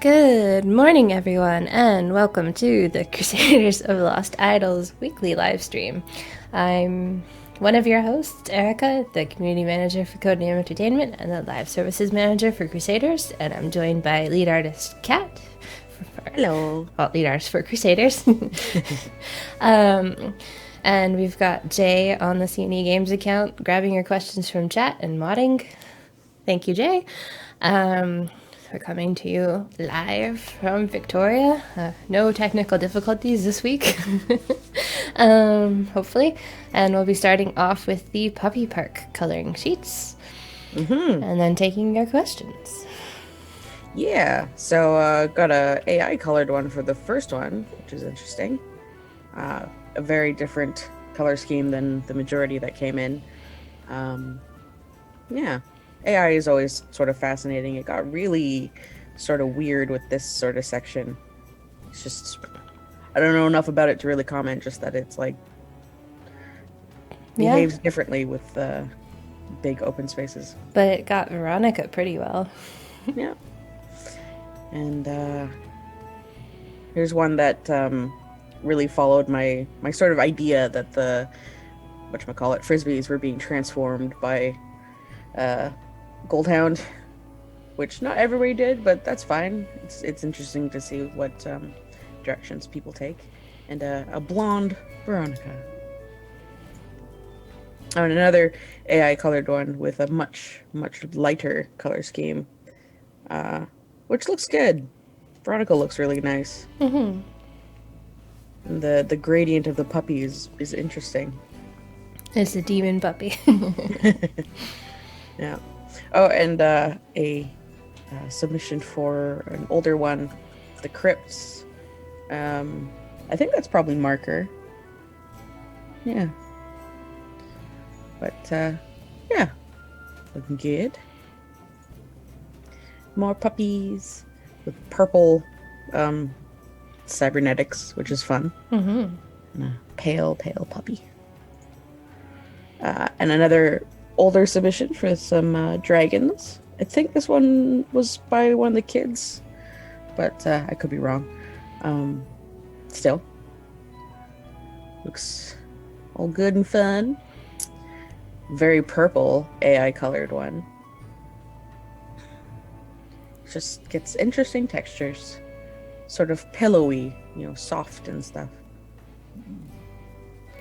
Good morning, everyone, and welcome to the Crusaders of Lost Idols weekly live stream. I'm one of your hosts, Erika, the community manager for Codename Entertainment and the live services manager for Crusaders, and I'm joined by lead artist Kat. Hello. Well, lead artist for Crusaders. And we've got Jay on the CNE Games account grabbing your questions from chat and modding. Thank you, Jay. We're coming to you live from Victoria. No technical difficulties this week, hopefully. And we'll be starting off with the Puppy Park coloring sheets and then taking your questions. Yeah, so got a AI colored one for the first one, which is interesting. A very different color scheme than the majority that came in. Yeah, AI is always sort of fascinating. It got really sort of weird with this sort of section. It's just, I don't know enough about it to really comment, just that it's like behaves differently with big open spaces. But it got Veronica pretty well. Yeah. And here's one that really followed my sort of idea that the whatchamacallit frisbees were being transformed by Goldhound, which not everybody did, but that's fine. It's interesting to see what directions people take. And a blonde Veronica. Oh, and another AI colored one with a much lighter color scheme, which looks good. Veronica looks really nice. Mm-hmm. And the gradient of the puppy is interesting. It's a demon puppy. Yeah. Oh, and a submission for an older one, the Crypts. I think that's probably marker. Yeah. But yeah, looking good. More puppies with purple cybernetics, which is fun. Mm-hmm. And a pale puppy. And another older submission for some dragons. I think this one was by one of the kids, but I could be wrong. Still, looks all good and fun. Very purple AI colored one. Just gets interesting textures, sort of pillowy, soft and stuff.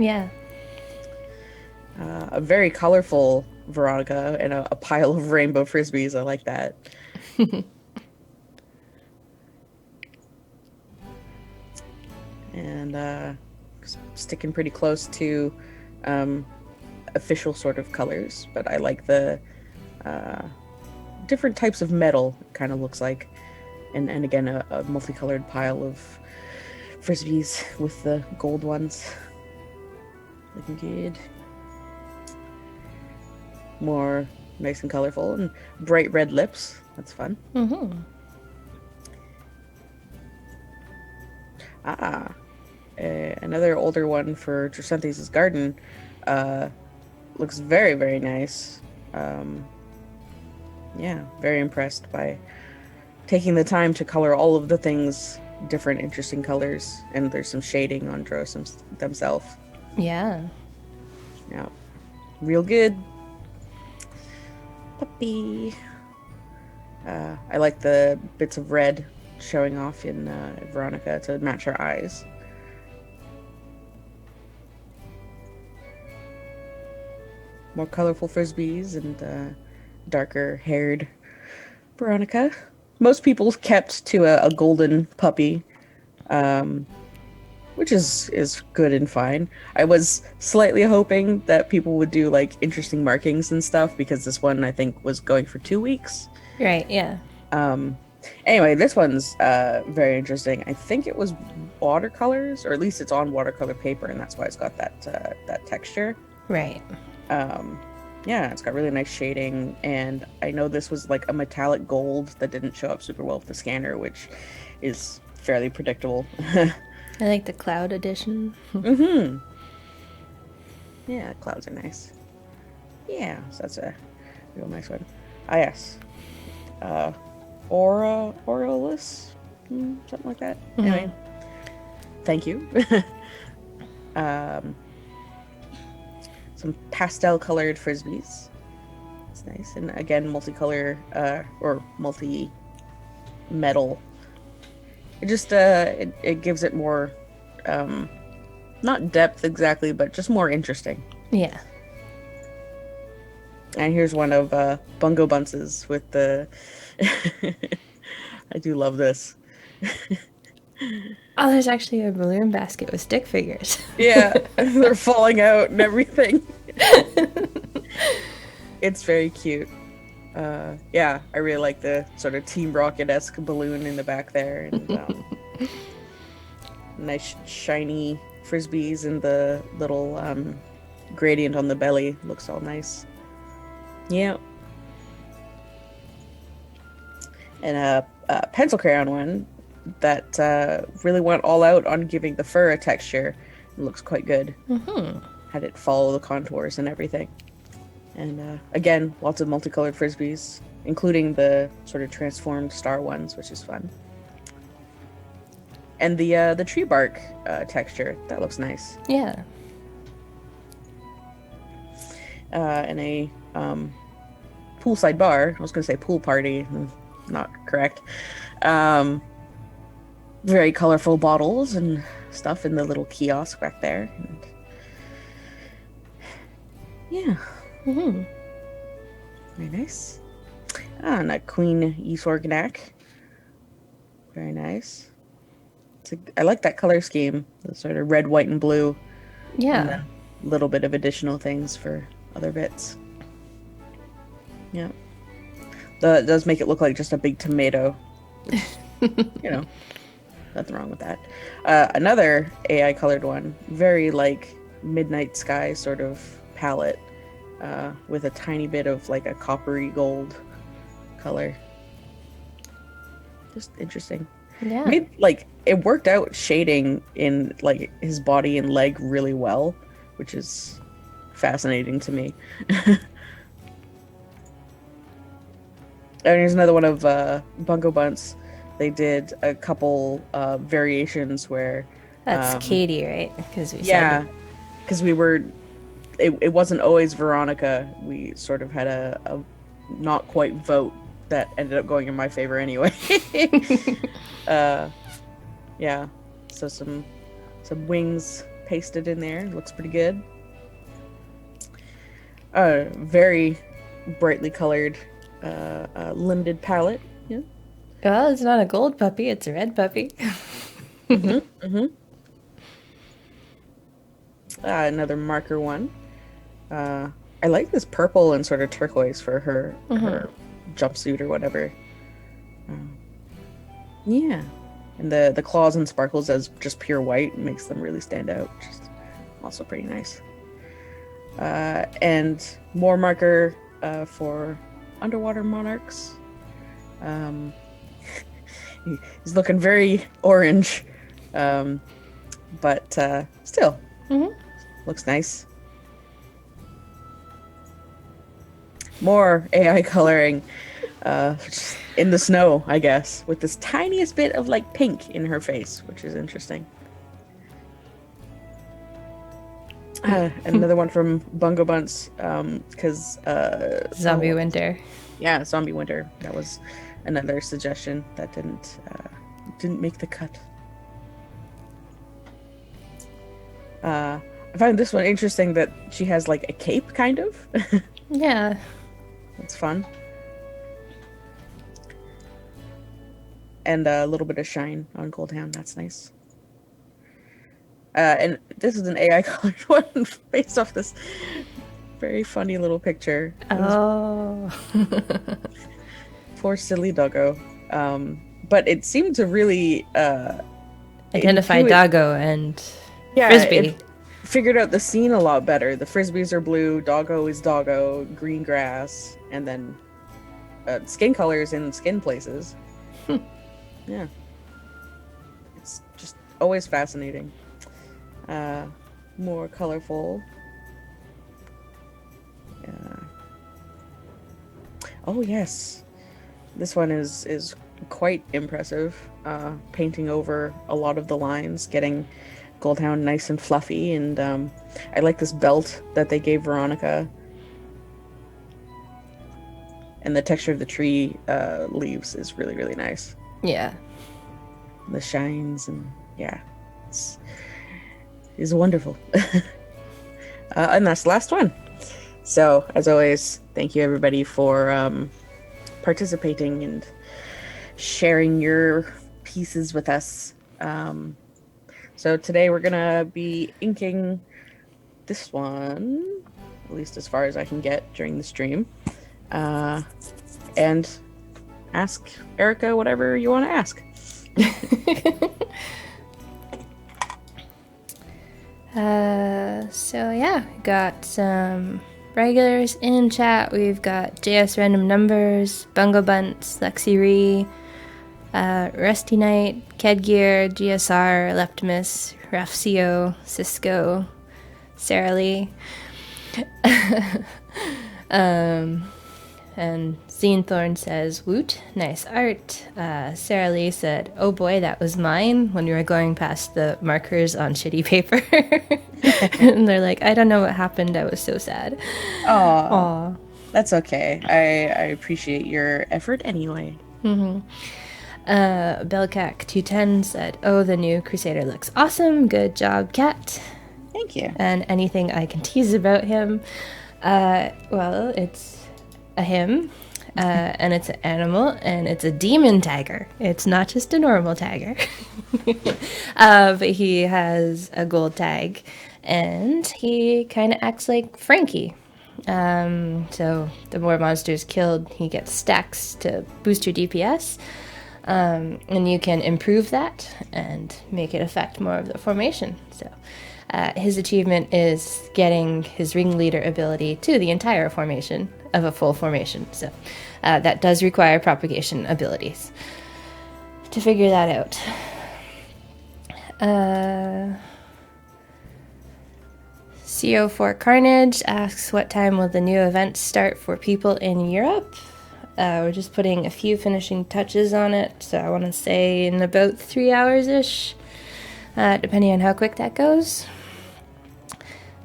Yeah. A very colorful Veronica and a pile of rainbow frisbees. I like that. And sticking pretty close to official sort of colors, but I like the different types of metal, it kind of looks like. And again, a multicolored pile of frisbees with the gold ones. Looking good. More nice and colorful, and bright red lips. That's fun. Mm-hmm. Another older one for Trisanthes' garden. Looks very, very nice. Yeah, very impressed by taking the time to color all of the things different, interesting colors, and there's some shading on Dros themselves. Yeah. Yeah, real good. Puppy. I like the bits of red showing off in Veronica to match her eyes. More colorful frisbees and darker haired Veronica. Most people kept to a golden puppy, which is good and fine. I was slightly hoping that people would do like interesting markings and stuff, because this one I think was going for 2 weeks. Right, yeah. Anyway, this one's very interesting. I think it was watercolors, or at least it's on watercolor paper, and that's why it's got that texture. Right. Yeah, it's got really nice shading, and I know this was like a metallic gold that didn't show up super well with the scanner, which is fairly predictable. I like the cloud edition. Mm-hmm. Yeah, clouds are nice. Yeah, so that's a real nice one. Ah, yes. Aureolus, something like that. Anyway, thank you. Some pastel colored frisbees. It's nice, and again, multicolor or multi metal. It just it gives it more, not depth exactly, but just more interesting. Yeah. And here's one of Bungo Bunce's with the. I do love this. Oh, there's actually a balloon basket with stick figures. Yeah, they're falling out and everything. It's very cute. Yeah, I really like the sort of Team Rocket-esque balloon in the back there, and nice shiny frisbees, and the little gradient on the belly looks all nice. Yeah. And a pencil crayon one that really went all out on giving the fur a texture. It looks quite good. Had it follow the contours and everything. And again, lots of multicolored frisbees, including the sort of transformed star ones, which is fun. And the tree bark texture, that looks nice. Yeah. And a poolside bar. I was going to say pool party. Not correct. Very colorful bottles and stuff in the little kiosk back there. And yeah. Very nice. And a Queen Esorgnak. Very nice. I like that color scheme. The sort of red, white, and blue. Yeah. And a little bit of additional things for other bits. Yeah. That does make it look like just a big tomato. Which, nothing wrong with that. Another AI colored one. Very like midnight sky sort of palette. With a tiny bit of like a coppery gold color. Just interesting. Yeah. It worked out shading in like his body and leg really well, which is fascinating to me. And here's another one of Bungo Bunce. They did a couple variations where That's Katie, right? Because we were. It wasn't always Veronica. We sort of had a not quite vote that ended up going in my favor anyway. Yeah. So some wings pasted in there. Looks pretty good. Very brightly colored limited palette. Yeah. Well, it's not a gold puppy, it's a red puppy. Another marker one. I like this purple and sort of turquoise for her jumpsuit or whatever. Yeah. And the claws and sparkles as just pure white makes them really stand out, which is also pretty nice. And more marker for underwater monarchs. He's looking very orange, but still looks nice. More AI coloring in the snow, I guess, with this tiniest bit of like pink in her face, which is interesting. Another one from Bungo Bunce, because Zombie Winter. Yeah, Zombie Winter. That was another suggestion that didn't make the cut. I find this one interesting that she has like a cape, kind of. Yeah. That's fun. And a little bit of shine on Goldhound. That's nice. And this is an AI colored one based off this very funny little picture. Oh. Poor silly doggo. But it seemed to really identify doggo and frisbee. It figured out the scene a lot better. The frisbees are blue, doggo is doggo, green grass, and then skin colors in skin places. Yeah. It's just always fascinating. More colorful. Oh yes. This one is quite impressive. Painting over a lot of the lines, getting Goldhound nice and fluffy, and I like this belt that they gave Veronica. And the texture of the tree leaves is really, really nice. Yeah. The shines, and yeah, it's wonderful. And that's the last one. So, as always, thank you everybody for participating and sharing your pieces with us. So today we're gonna be inking this one, at least as far as I can get during the stream, and ask Erika whatever you want to ask. So yeah, got some regulars in chat. We've got JS Random Numbers, Bungo Bunts, Lexi Ree, Rusty Knight, Kedgear, GSR, Leptimus, Rafcio, Cisco, Sarah Lee, and Zenethorn says, "Woot, nice art." Sarah Lee said, "Oh boy, that was mine," when we were going past the markers on shitty paper. And they're like, "I don't know what happened. I was so sad." Aww. That's okay. I appreciate your effort anyway. Mm-hmm. Belcac 210 said, "Oh, the new Crusader looks awesome. Good job, Kat." Thank you. And anything I can tease about him? Well, it's a him, and it's an animal, and it's a demon tiger. It's not just a normal tiger. But he has a gold tag, and he kind of acts like Frankie. So the more monsters killed, he gets stacks to boost your DPS. And you can improve that and make it affect more of the formation. So his achievement is getting his ringleader ability to the entire formation of a full formation. So that does require propagation abilities to figure that out. CO4 Carnage asks, what time will the new events start for people in Europe? We're just putting a few finishing touches on it, so I want to say in about 3 hours-ish, depending on how quick that goes.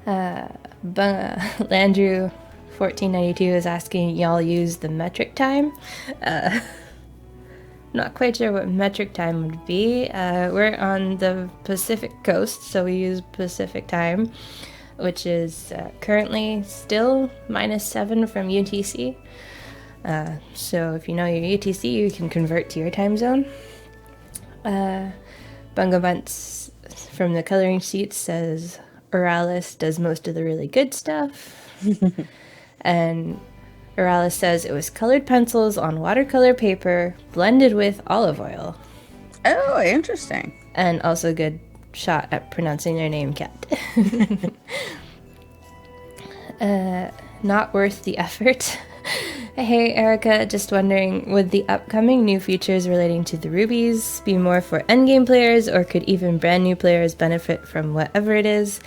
Landrew 1492 is asking, y'all use the metric time? Not quite sure what metric time would be. We're on the Pacific coast, so we use Pacific time, which is currently still -7 from UTC. So if you know your UTC, you can convert to your time zone. Bungo Bunts from the coloring sheet says Oralis does most of the really good stuff. And Oralis says it was colored pencils on watercolor paper blended with olive oil. Oh, interesting. And also good shot at pronouncing their name, Kat. Not worth the effort. Hey, Erika, just wondering, would the upcoming new features relating to the rubies be more for endgame players, or could even brand new players benefit from whatever it is?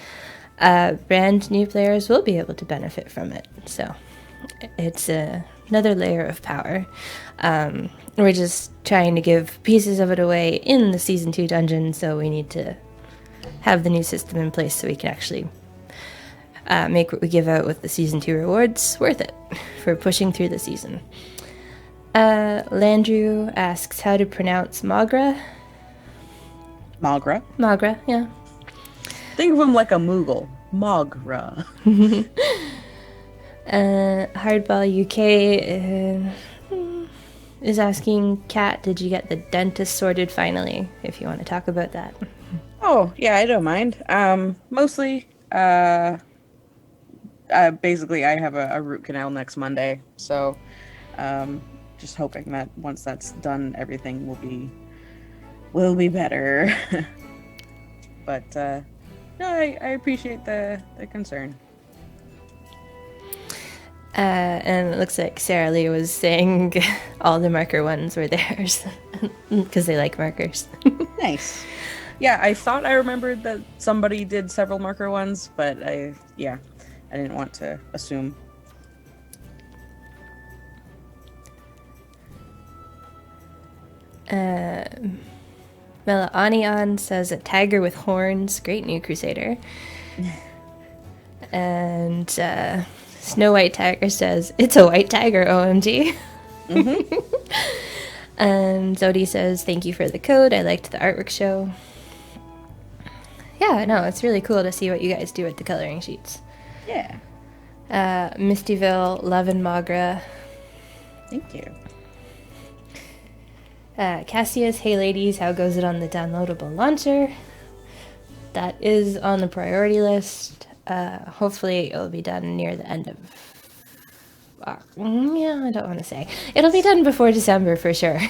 Brand new players will be able to benefit from it, so it's another layer of power. We're just trying to give pieces of it away in the Season 2 dungeon, so we need to have the new system in place so we can actually make what we give out with the Season 2 rewards worth it for pushing through the season. Landrew asks how to pronounce Magra. Magra? Magra, yeah. Think of him like a Moogle. Magra. Hardball UK is asking, Kat, did you get the dentist sorted finally? If you want to talk about that. Oh, yeah, I don't mind. Mostly, basically, I have a root canal next Monday, so just hoping that once that's done, everything will be better. But no, I appreciate the concern. And it looks like Sarah Lee was saying all the marker ones were theirs because they like markers. Nice. Yeah, I thought I remembered that somebody did several marker ones, but I didn't want to assume. Melaanion says a tiger with horns. Great new Crusader. And Snow White Tiger says, it's a white tiger, OMG. And Zodi says, thank you for the code. I liked the artwork show. Yeah, no, it's really cool to see what you guys do with the coloring sheets. Yeah. Mistyville, Love and Magra. Thank you. Cassius, hey ladies, how goes it on the downloadable launcher? That is on the priority list. Hopefully it'll be done near the end of... I don't want to say. It'll be done before December for sure.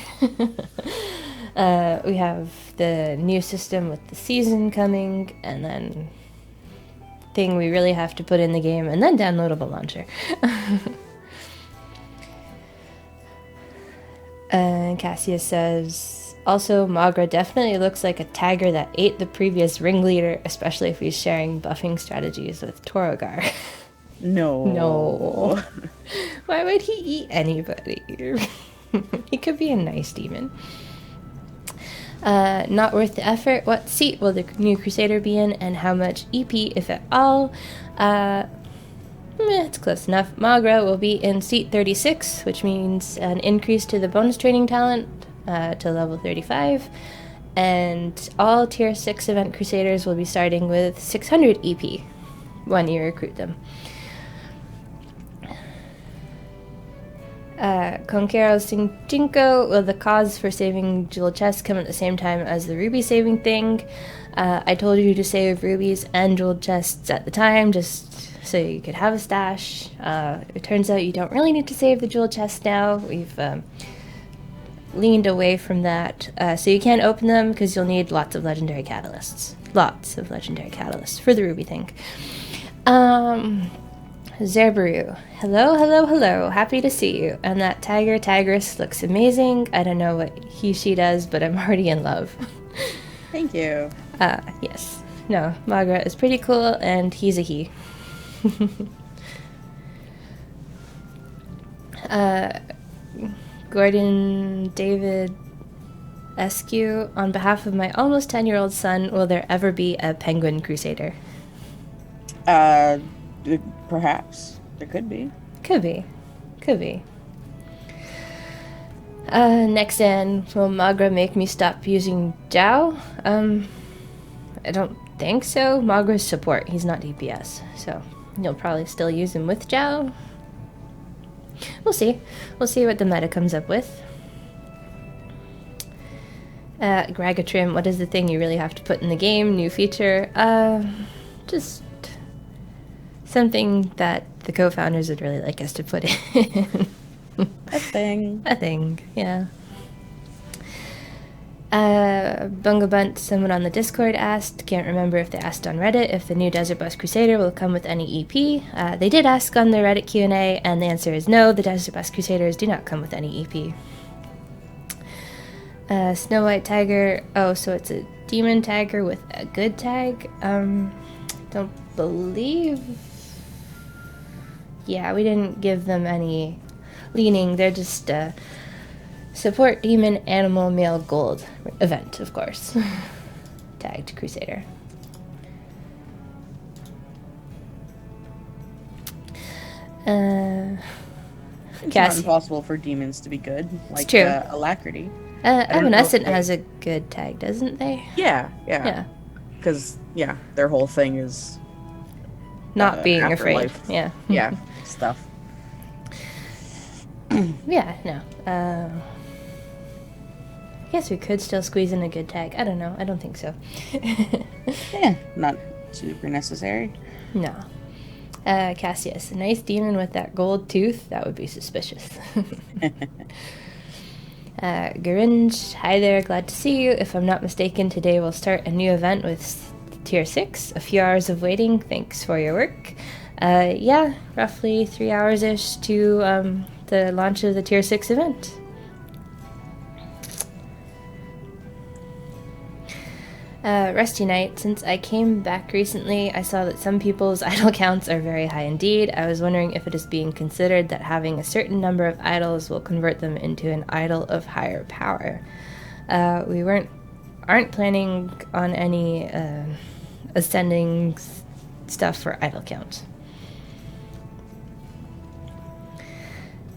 We have the new system with the season coming, and then thing we really have to put in the game, and then downloadable launcher. And Cassius says, also, Magra definitely looks like a tiger that ate the previous ringleader, especially if he's sharing buffing strategies with Torogar. No. Why would he eat anybody? He could be a nice demon. Not worth the effort. What seat will the new Crusader be in, and how much EP, if at all? It's close enough. Magra will be in seat 36, which means an increase to the bonus training talent to level 35. And all tier 6 event Crusaders will be starting with 600 EP when you recruit them. Conquero Cinco, will the cause for saving jewel chests come at the same time as the ruby saving thing? I told you to save rubies and jewel chests at the time, just so you could have a stash. It turns out you don't really need to save the jewel chests now. We've leaned away from that. So you can't open them because you'll need lots of legendary catalysts. Lots of legendary catalysts for the ruby thing. Zerberu, hello, happy to see you. And that tigress looks amazing. I don't know what she does, but I'm already in love. Thank you. Yes. No, Magra is pretty cool, and he's a he. Gordon David Eskew, on behalf of my almost 10-year-old son, will there ever be a Penguin Crusader? Perhaps. There could be. Could be. Next in, will Magra make me stop using Zhao? I don't think so. Magra's support. He's not DPS, so you'll probably still use him with Zhao. We'll see. We'll see what the meta comes up with. Gragatrim, what is the thing you really have to put in the game? New feature? Just something that the co-founders would really like us to put in. A thing, yeah. Bunga Bunt, someone on the Discord asked, can't remember if they asked on Reddit, if the new Desert Bus Crusader will come with any EP. They did ask on the Reddit Q&A, and the answer is no, the Desert Bus Crusaders do not come with any EP. Snow White Tiger, oh, so it's a demon tiger with a good tag? Don't believe... Yeah, we didn't give them any leaning, they're just support demon animal male gold event, of course. Tagged Crusader. It's not impossible for demons to be good, like true. Alacrity. Evanescent has a good tag, doesn't they? Yeah. Because, their whole thing is... not being afterlife. afraid. Yeah, stuff. Yeah, no. I guess we could still squeeze in a good tag. I don't know. I don't think so. Yeah, not super necessary. No. Cassius, a nice demon with that gold tooth? That would be suspicious. Garinj, hi there, glad to see you. If I'm not mistaken, today we'll start a new event with Tier 6. A few hours of waiting. Thanks for your work. Yeah, roughly 3 hours-ish to the launch of the Tier 6 event. Rusty Knight, since I came back recently, I saw that some people's idol counts are very high indeed. I was wondering if it is being considered that having a certain number of idols will convert them into an idol of higher power. We aren't planning on any ascending stuff for idle count.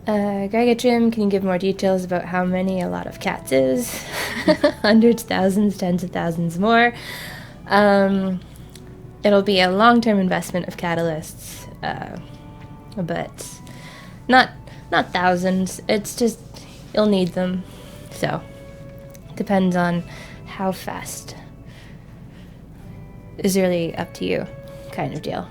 Gregatrim, can you give more details about how many a lot of cats is? Hundreds, thousands, tens of thousands more. It'll be a long-term investment of catalysts, but not thousands. It's just you'll need them, so depends on how fast. Is really up to you, kind of deal.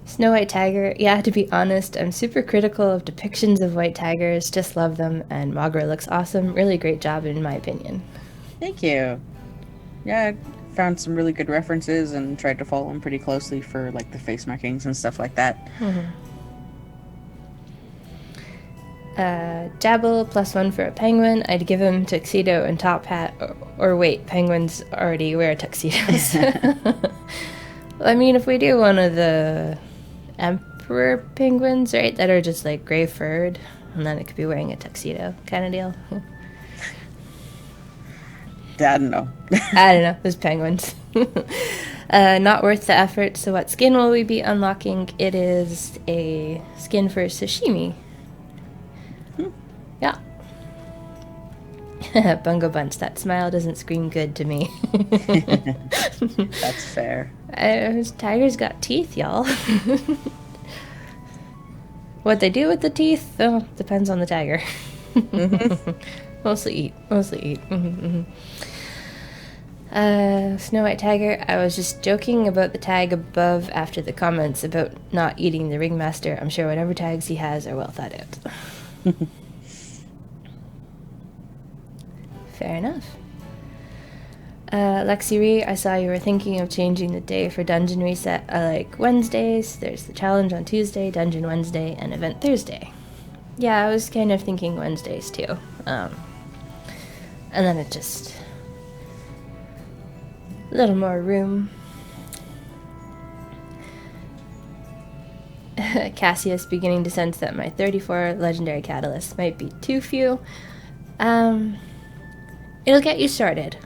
Snow White Tiger, yeah, to be honest, I'm super critical of depictions of white tigers, just love them, and Mogra looks awesome. Really great job, in my opinion. Thank you. Yeah, I found some really good references and tried to follow them pretty closely for, like, the face markings and stuff like that. Jabble, +1 for a penguin. I'd give him tuxedo and top hat, or wait, penguins already wear tuxedos. I mean, if we do one of the emperor penguins, right, that are just like gray furred, and then it could be wearing a tuxedo kind of deal. I don't know. I don't know, those penguins. Not worth the effort. So what skin will we be unlocking? It is a skin for sashimi. Yeah. Bungo Bunch, that smile doesn't scream good to me. That's fair. Tigers got teeth, y'all. What they do with the teeth, depends on the tiger. Mostly eat. Snow White Tiger, I was just joking about the tag above after the comments about not eating the ringmaster. I'm sure whatever tags he has are well thought out. Fair enough. Lexi Ree, I saw you were thinking of changing the day for Dungeon Reset. I like Wednesdays. There's the challenge on Tuesday, Dungeon Wednesday, and Event Thursday. Yeah, I was kind of thinking Wednesdays too. And then it just... a little more room. Cassius beginning to sense that my 34 legendary catalysts might be too few. It'll get you started.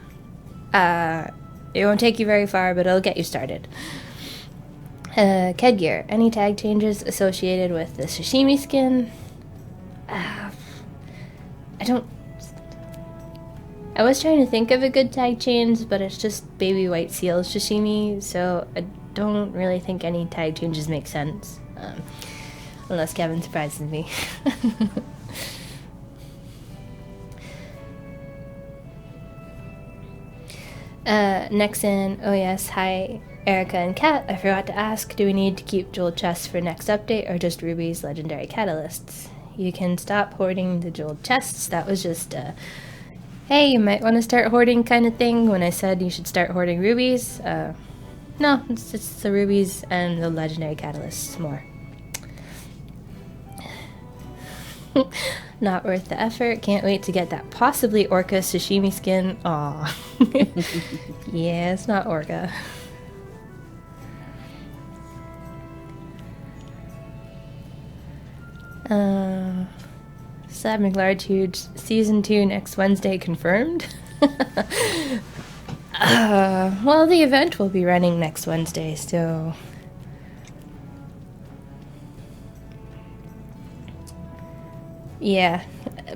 It won't take you very far, but it'll get you started. Kedgear, any tag changes associated with the sashimi skin? I was trying to think of a good tag change, but it's just baby white seal sashimi, so I don't really think any tag changes make sense. Unless Kevin surprises me. Next in, oh yes, hi Erika and Kat. I forgot to ask, do we need to keep jeweled chests for next update or just Ruby's legendary catalysts? You can stop hoarding the jeweled chests. That was just hey, you might want to start hoarding kind of thing when I said you should start hoarding rubies. No, it's the rubies and the legendary catalysts more. Not worth the effort. Can't wait to get that possibly orca sashimi skin. Aw. Yeah, it's not orca. Slab McLarge Huge Season 2 next Wednesday confirmed. Well, the event will be running next Wednesday, so... yeah,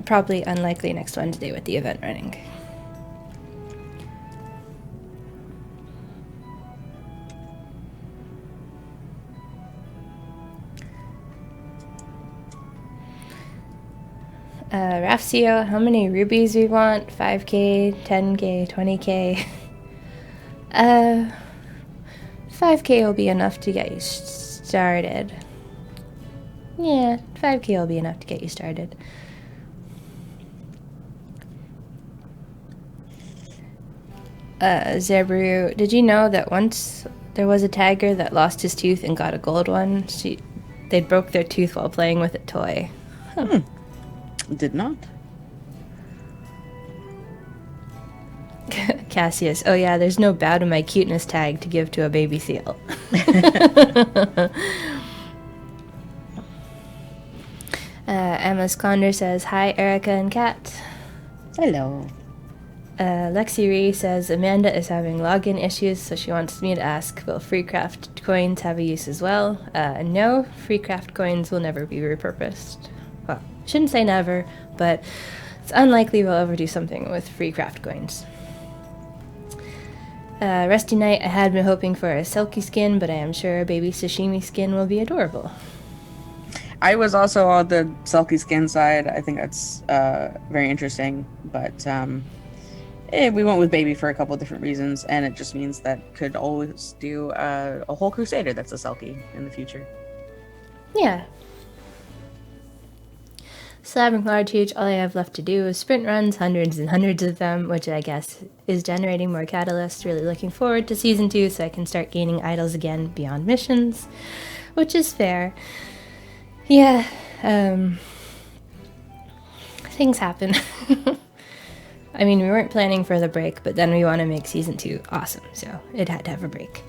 probably unlikely next Wednesday with the event running. Rafcio, how many rubies we want? 5k, 10k, 20k? 5k will be enough to get you started. Yeah, 5k will be enough to get you started. Zebru, did you know that once there was a tiger that lost his tooth and got a gold one? They broke their tooth while playing with a toy. Huh. Did not. Cassius, oh yeah, there's no bow to my cuteness tag to give to a baby seal. Emma Sconder says, hi Erika and Kat. Hello. Lexi Ree says Amanda is having login issues, so she wants me to ask, will free craft coins have a use as well? No, free craft coins will never be repurposed. Well, shouldn't say never, but it's unlikely we'll ever do something with free craft coins. Rusty Knight, I had been hoping for a Selkie skin, but I am sure a baby sashimi skin will be adorable. I was also on the Selkie skin side. I think that's very interesting, but we went with baby for a couple of different reasons, and it just means that could always do a whole Crusader that's a Selkie in the future. Yeah. Slabbing large huge, all I have left to do is sprint runs, hundreds and hundreds of them, which I guess is generating more catalysts. Really looking forward to Season 2 so I can start gaining idols again beyond missions, which is fair. Yeah, things happen. I mean, we weren't planning for the break, but then we want to make Season 2 awesome, so it had to have a break.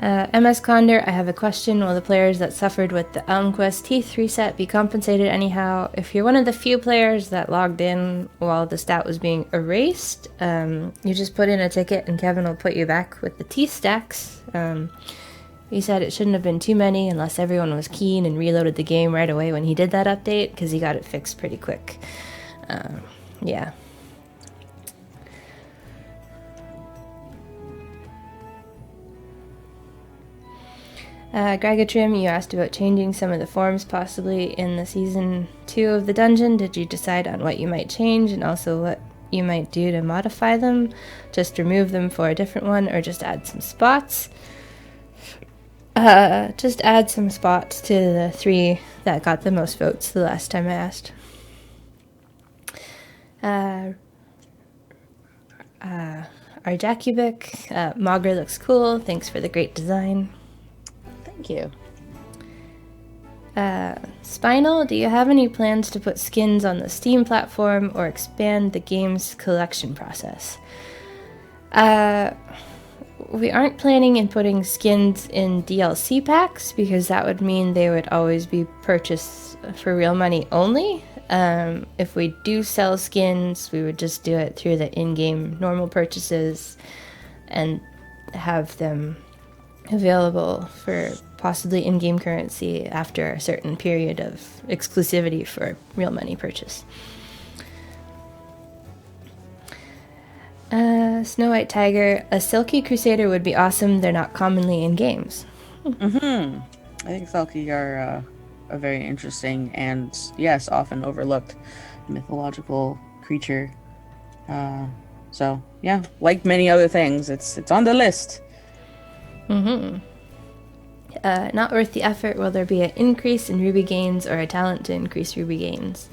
MS Condor, I have a question. Will the players that suffered with the ElmQuest Teeth reset be compensated anyhow? If you're one of the few players that logged in while the stat was being erased, you just put in a ticket and Kevin will put you back with the teeth stacks. He said it shouldn't have been too many unless everyone was keen and reloaded the game right away when he did that update, because he got it fixed pretty quick. Yeah. Gregatrim, you asked about changing some of the forms possibly in the Season 2 of the dungeon. Did you decide on what you might change and also what you might do to modify them? Just remove them for a different one or just add some spots? Just add some spots to the 3 that got the most votes the last time I asked. Arjakubik, Maugre looks cool. Thanks for the great design. Thank you. Spinal, do you have any plans to put skins on the Steam platform or expand the game's collection process? We aren't planning in putting skins in DLC packs because that would mean they would always be purchased for real money only. If we do sell skins, we would just do it through the in-game normal purchases and have them available for possibly in-game currency after a certain period of exclusivity for real money purchase. Snow White Tiger, a Silky Crusader would be awesome. They're not commonly in games. I think Selkie are a very interesting and, yes, often overlooked mythological creature. So, yeah, like many other things, it's on the list. Not worth the effort. Will there be an increase in ruby gains or a talent to increase ruby gains?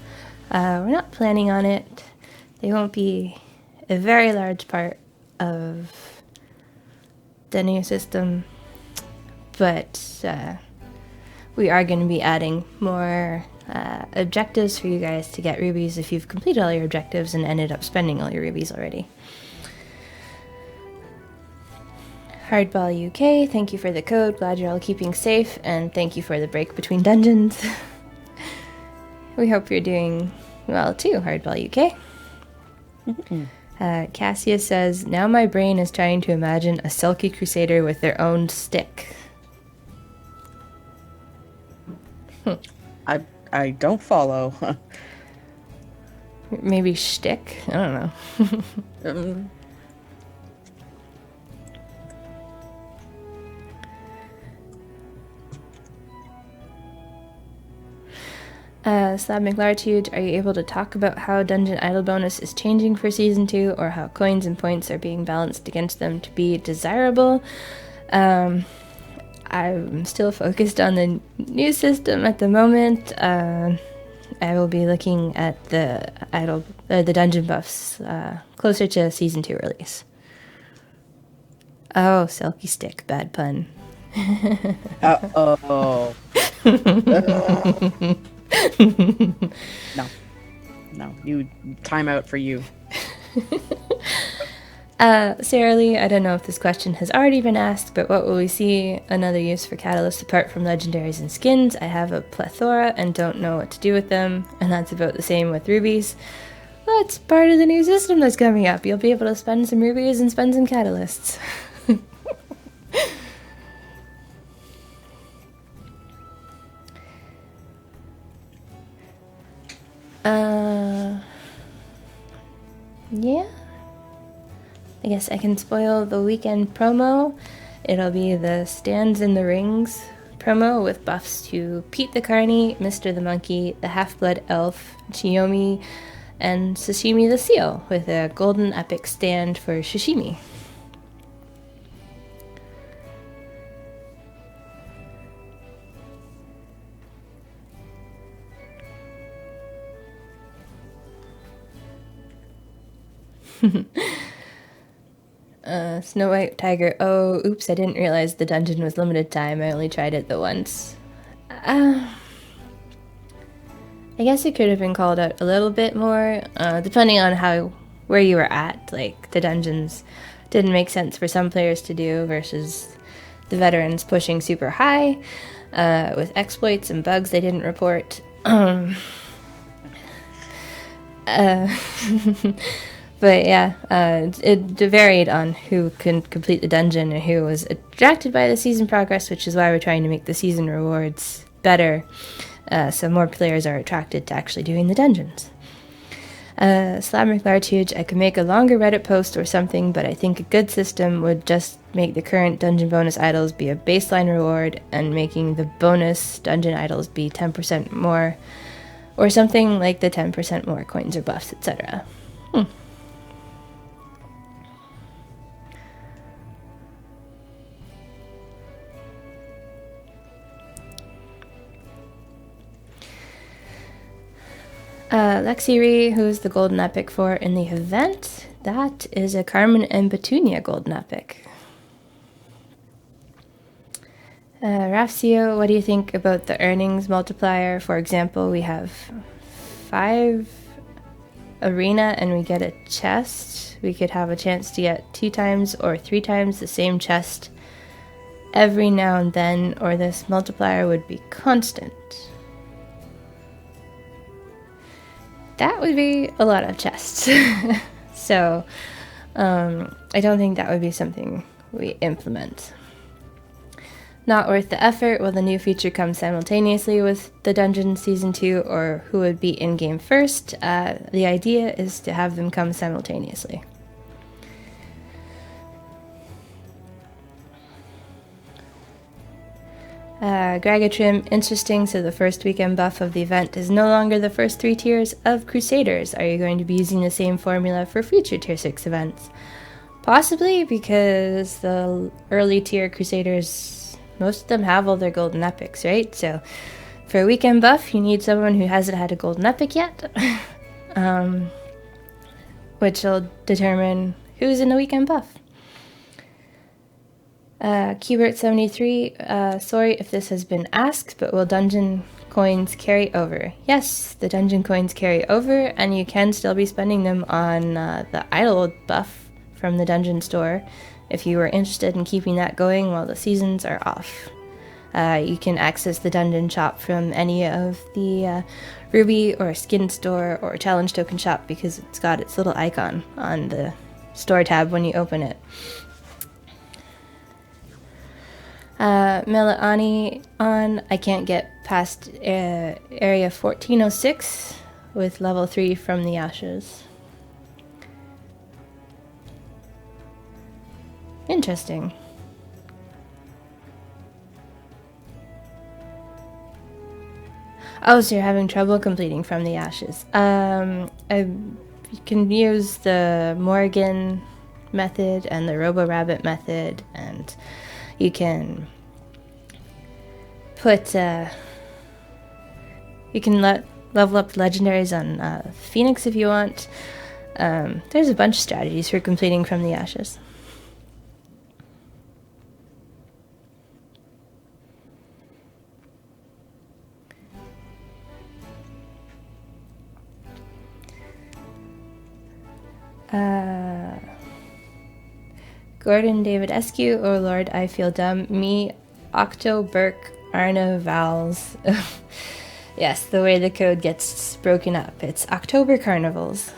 We're not planning on it. They won't be a very large part of the new system, but we are going to be adding more objectives for you guys to get rubies if you've completed all your objectives and ended up spending all your rubies already. Hardball UK, thank you for the code. Glad you're all keeping safe, and thank you for the break between dungeons. We hope you're doing well too, Hardball UK. Cassia says, now my brain is trying to imagine a Selkie Crusader with their own stick. I don't follow. Maybe shtick? I don't know. Slab McLartude, are you able to talk about how Dungeon Idol bonus is changing for Season 2 or how coins and points are being balanced against them to be desirable? I'm still focused on the new system at the moment. I will be looking at the dungeon buffs closer to Season 2 release. Oh, Selkie Stick, bad pun. Uh-oh. No, you time out for you. Sarah Lee, I don't know if this question has already been asked, but what will we see another use for Catalyst apart from legendaries and skins? I have a plethora and don't know what to do with them, and that's about the same with rubies. That's part of the new system that's coming up. You'll be able to spend some rubies and spend some catalysts. Yeah. I guess I can spoil the weekend promo. It'll be the Stands in the Rings promo with buffs to Pete the Carney, Mr. the Monkey, the Half-Blood Elf, Chiyomi, and Sashimi the Seal, with a golden epic stand for Sashimi. Snow White Tiger. Oh, oops, I didn't realize the dungeon was limited time. I only tried it the once. I guess it could have been called out a little bit more, depending on where you were at. Like, the dungeons didn't make sense for some players to do versus the veterans pushing super high, with exploits and bugs they didn't report. But yeah, it varied on who can complete the dungeon and who was attracted by the season progress, which is why we're trying to make the season rewards better, so more players are attracted to actually doing the dungeons. Slammer Lartuge, I could make a longer Reddit post or something, but I think a good system would just make the current dungeon bonus idols be a baseline reward and making the bonus dungeon idols be 10% more, or something like the 10% more coins or buffs, etc. Lexiri, who's the golden epic for in the event, that is a Carmen and Petunia golden epic. Rafcio, what do you think about the earnings multiplier? For example, we have 5 arena and we get a chest. We could have a chance to get 2 times or 3 times the same chest every now and then, or this multiplier would be constant. That would be a lot of chests. So, I don't think that would be something we implement. Not worth the effort. Will the new feature come simultaneously with the Dungeon Season 2, or who would be in-game first? The idea is to have them come simultaneously. Gragatrim, interesting, so the first weekend buff of the event is no longer the first 3 tiers of Crusaders. Are you going to be using the same formula for future Tier 6 events? Possibly, because the early tier Crusaders, most of them have all their golden epics, right? So for a weekend buff, you need someone who hasn't had a golden epic yet, which will determine who's in the weekend buff. Keybert73, sorry if this has been asked, but will dungeon coins carry over? Yes, the dungeon coins carry over, and you can still be spending them on the idle buff from the dungeon store if you were interested in keeping that going while the seasons are off. You can access the dungeon shop from any of the Ruby or Skin store or Challenge Token shop because it's got its little icon on the store tab when you open it. Melaani on, I can't get past area 1406 with level 3 from the Ashes. Interesting. Oh, so you're having trouble completing from the Ashes. You can use the Morgan method and the Robo-Rabbit method, and you can put, you can level up legendaries on Phoenix if you want. There's a bunch of strategies for completing from the Ashes. Gordon David Eskew, oh Lord, I feel dumb. Me, Octo, Burke, Arna, Vals. Yes, the way the code gets broken up. It's October Carnivals.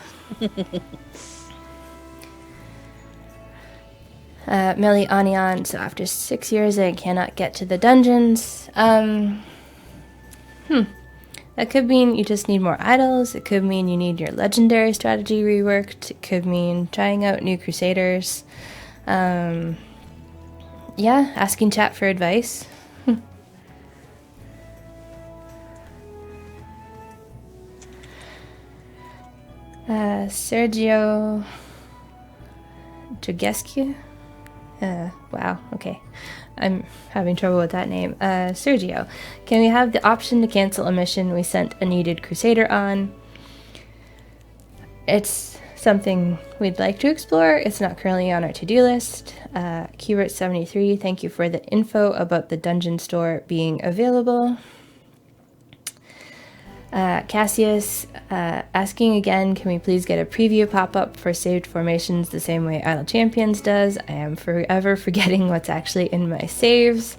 Meli Anion, so after 6 years I cannot get to the dungeons. That could mean you just need more idols. It could mean you need your legendary strategy reworked. It could mean trying out new Crusaders. Yeah, asking chat for advice. Sergio Dragescu. Wow, okay. I'm having trouble with that name. Sergio, can we have the option to cancel a mission we sent a needed Crusader on? It's something we'd like to explore. It's not currently on our to-do list. Keyword73, thank you for the info about the dungeon store being available. Cassius, asking again, can we please get a preview pop-up for saved formations the same way Idle Champions does? I am forever forgetting what's actually in my saves.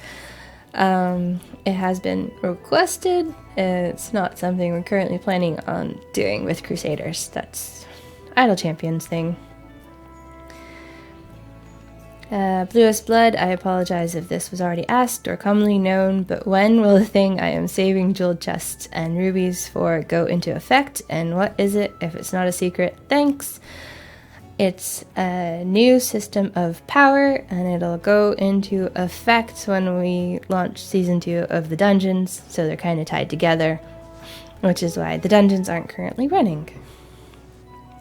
It has been requested. It's not something we're currently planning on doing with Crusaders. That's Idle Champions thing. Bluest Blood, I apologize if this was already asked or commonly known, but when will the thing I am saving jeweled chests and rubies for go into effect, and what is it if it's not a secret? Thanks. It's a new system of power, and it'll go into effect when we launch Season 2 of the dungeons, so they're kind of tied together, which is why the dungeons aren't currently running.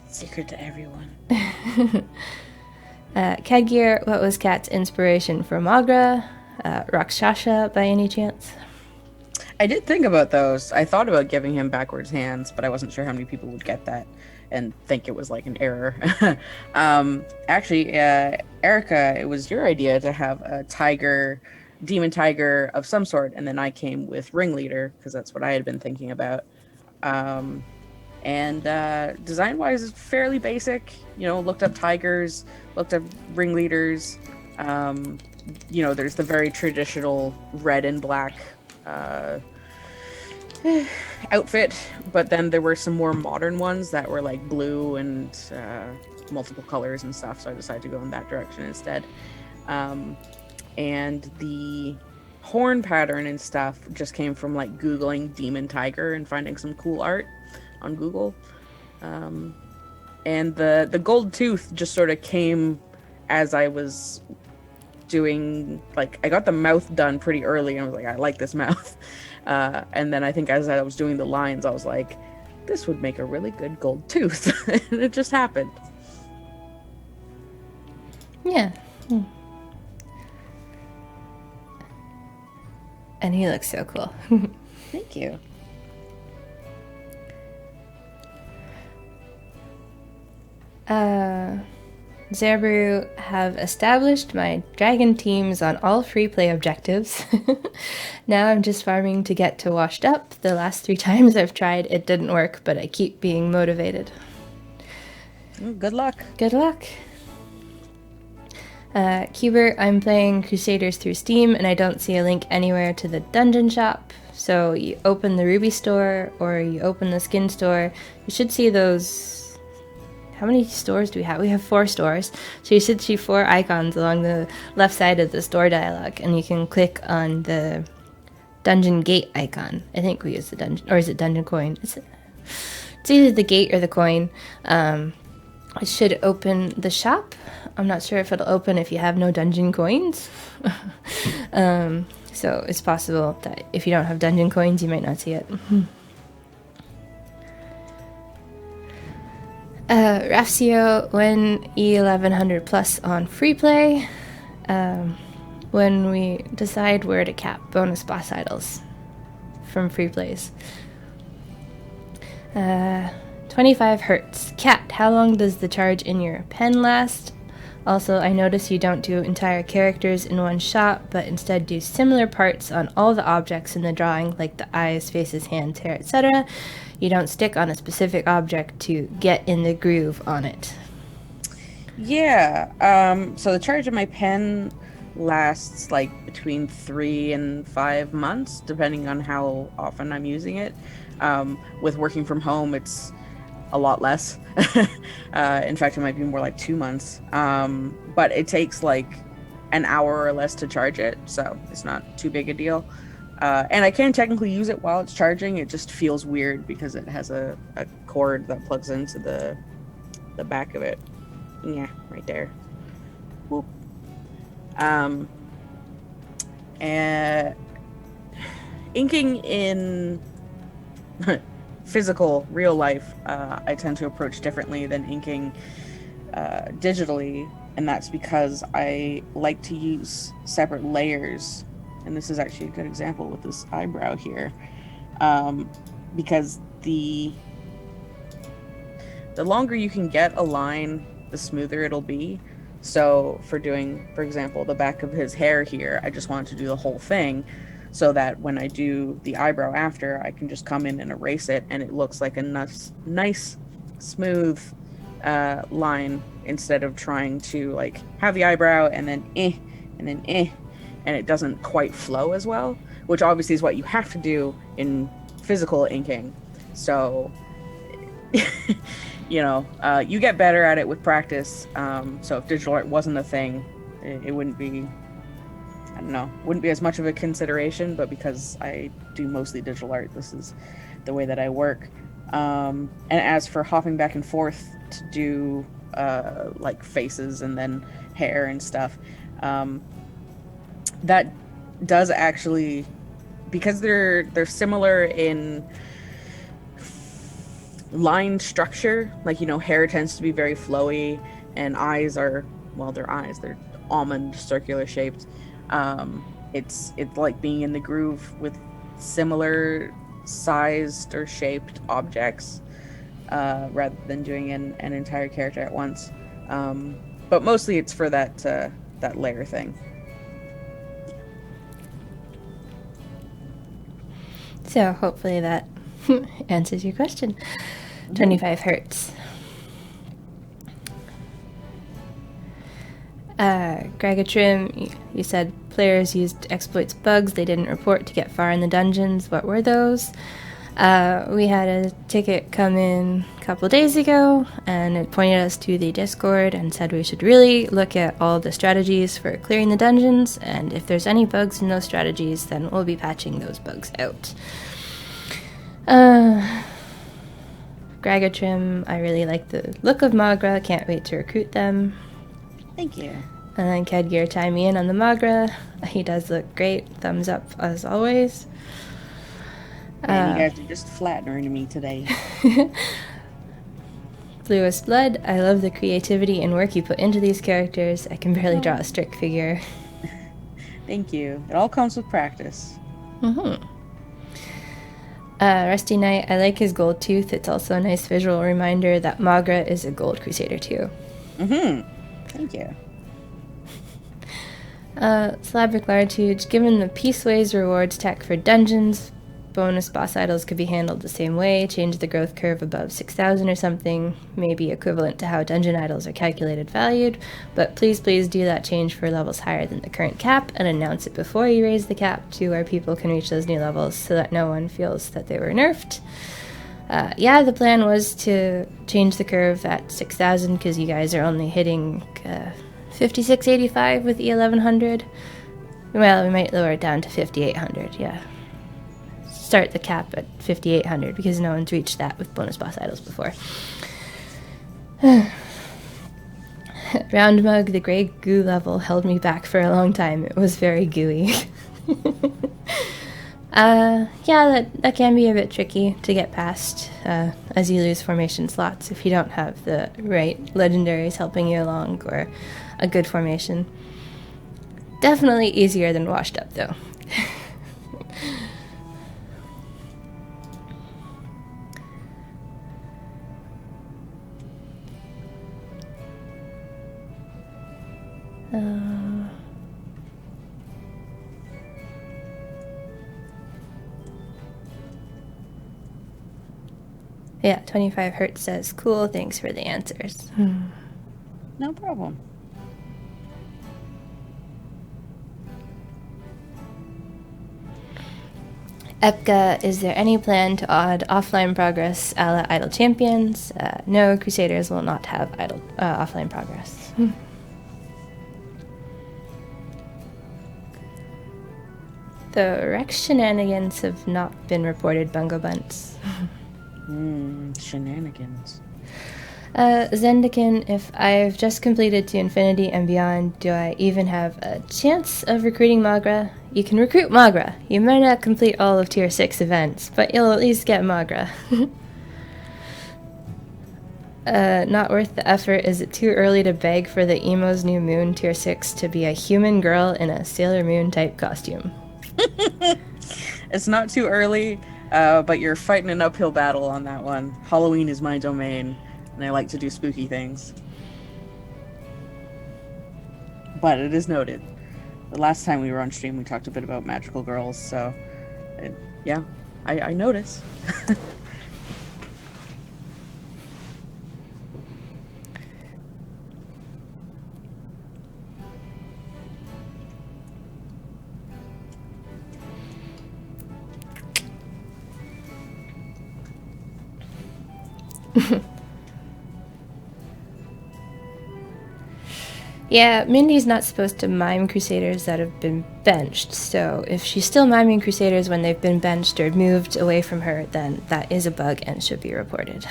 Secret to everyone. Kedgear, what was Kat's inspiration for Magra? Rakshasha, by any chance? I did think about those. I thought about giving him backwards hands, but I wasn't sure how many people would get that and think it was like an error. Actually, Erika, it was your idea to have a demon tiger of some sort, and then I came with ringleader because that's what I had been thinking about. And design-wise, it's fairly basic. Looked up tigers, looked up ringleaders. There's the very traditional red and black outfit, but then there were some more modern ones that were like blue and multiple colors and stuff, so I decided to go in that direction instead. And the horn pattern and stuff just came from like Googling demon tiger and finding some cool art on Google. And the gold tooth just sort of came as I was doing, like, I got the mouth done pretty early and I was like, I like this mouth. And then I think as I was doing the lines, I was like, this would make a really good gold tooth. And it just happened. Yeah. And he looks so cool. Thank you. Zerbru, have established my dragon teams on all free play objectives. Now I'm just farming to get to washed up. The last 3 times I've tried, it didn't work, but I keep being motivated. Good luck. Good luck. Keeber, I'm playing Crusaders through Steam, and I don't see a link anywhere to the dungeon shop. So you open the Ruby store, or you open the skin store. You should see those... How many stores do we have? We have 4 stores. So you should see 4 icons along the left side of the store dialog, and you can click on the dungeon gate icon. I think we use the dungeon, or is it dungeon coin? It's either the gate or the coin. It should open the shop. I'm not sure if it'll open if you have no dungeon coins. So it's possible that if you don't have dungeon coins, you might not see it. Rafcio, when E1100 plus on free play, when we decide where to cap bonus boss idols from free plays. 25 hertz. Kat, how long does the charge in your pen last? Also, I notice you don't do entire characters in one shot, but instead do similar parts on all the objects in the drawing, like the eyes, faces, hands, hair, etc. You don't stick on a specific object to get in the groove on it. Yeah, so the charge of my pen lasts like between 3 and 5 months, depending on how often I'm using it. With working from home, it's a lot less. In fact, it might be more like 2 months. But it takes like an hour or less to charge it, so it's not too big a deal. And I can technically use it while it's charging. It just feels weird because it has a cord that plugs into the back of it. Yeah, right there. Whoop. And inking in physical, real life, I tend to approach differently than inking digitally, and that's because I like to use separate layers. And this is actually a good example with this eyebrow here, because the longer you can get a line, the smoother it'll be. So for doing, for example, the back of his hair here, I just wanted to do the whole thing so that when I do the eyebrow after, I can just come in and erase it, and it looks like a nice smooth line, instead of trying to like have the eyebrow and then and it doesn't quite flow as well, which obviously is what you have to do in physical inking. So you get better at it with practice. So if digital art wasn't a thing, it wouldn't be, I don't know, wouldn't be as much of a consideration. But because I do mostly digital art, this is the way that I work. And as for hopping back and forth to do like faces and then hair and stuff, that does actually, because they're similar in line structure. Like, hair tends to be very flowy, and eyes are, well, they're eyes, they're almond circular shaped. It's like being in the groove with similar sized or shaped objects, rather than doing an entire character at once. But mostly it's for that layer thing. So hopefully that answers your question. 25 hertz. Gregatrim, you said players used exploits bugs they didn't report to get far in the dungeons. What were those? We had a ticket come in a couple days ago, and it pointed us to the Discord and said we should really look at all the strategies for clearing the dungeons, and if there's any bugs in those strategies, then we'll be patching those bugs out. Gregatrim, I really like the look of Magra, can't wait to recruit them. Thank you. And then Kedgear tie me in on the Magra. He does look great. Thumbs up as always. Man, you guys are just flattering me today. Bluest Blood, I love the creativity and work you put into these characters. I can barely draw a strict figure. Thank you. It all comes with practice. Rusty Knight, I like his gold tooth. It's also a nice visual reminder that Magra is a gold crusader too. Thank you. Slavic Laritude, given the Peaceways rewards tech for dungeons, bonus boss idols could be handled the same way, change the growth curve above 6,000 or something, maybe equivalent to how dungeon idols are calculated valued, but please do that change for levels higher than the current cap and announce it before you raise the cap to where people can reach those new levels so that no one feels that they were nerfed. Yeah, the plan was to change the curve at 6,000 because you guys are only hitting 5685 with E1100. Well, we might lower it down to 5800, yeah. Start the cap at 5800 because no one's reached that with bonus boss idols before. Round Mug, the gray goo level held me back for a long time. It was very gooey. Yeah, that can be a bit tricky to get past as you lose formation slots if you don't have the right legendaries helping you along or a good formation. Definitely easier than washed up though. Yeah, 25 hertz says, cool, thanks for the answers. No problem. Epka, is there any plan to add offline progress a la Idle Champions? No, Crusaders will not have offline progress. The Rex shenanigans have not been reported, Bungo Bunts. Shenanigans. Zendikin, if I've just completed to Infinity and beyond, do I even have a chance of recruiting Magra? You can recruit Magra. You might not complete all of Tier 6 events, but you'll at least get Magra. Not worth the effort. Is it too early to beg for the Emo's New Moon Tier 6 to be a human girl in a Sailor Moon type costume? It's not too early, but you're fighting an uphill battle on that one. Halloween is my domain, and I like to do spooky things. But it is noted. The last time we were on stream, we talked a bit about magical girls, so yeah, I notice. Yeah, Mindy's not supposed to mime Crusaders that have been benched, so if she's still miming Crusaders when they've been benched or moved away from her, then that is a bug and should be reported.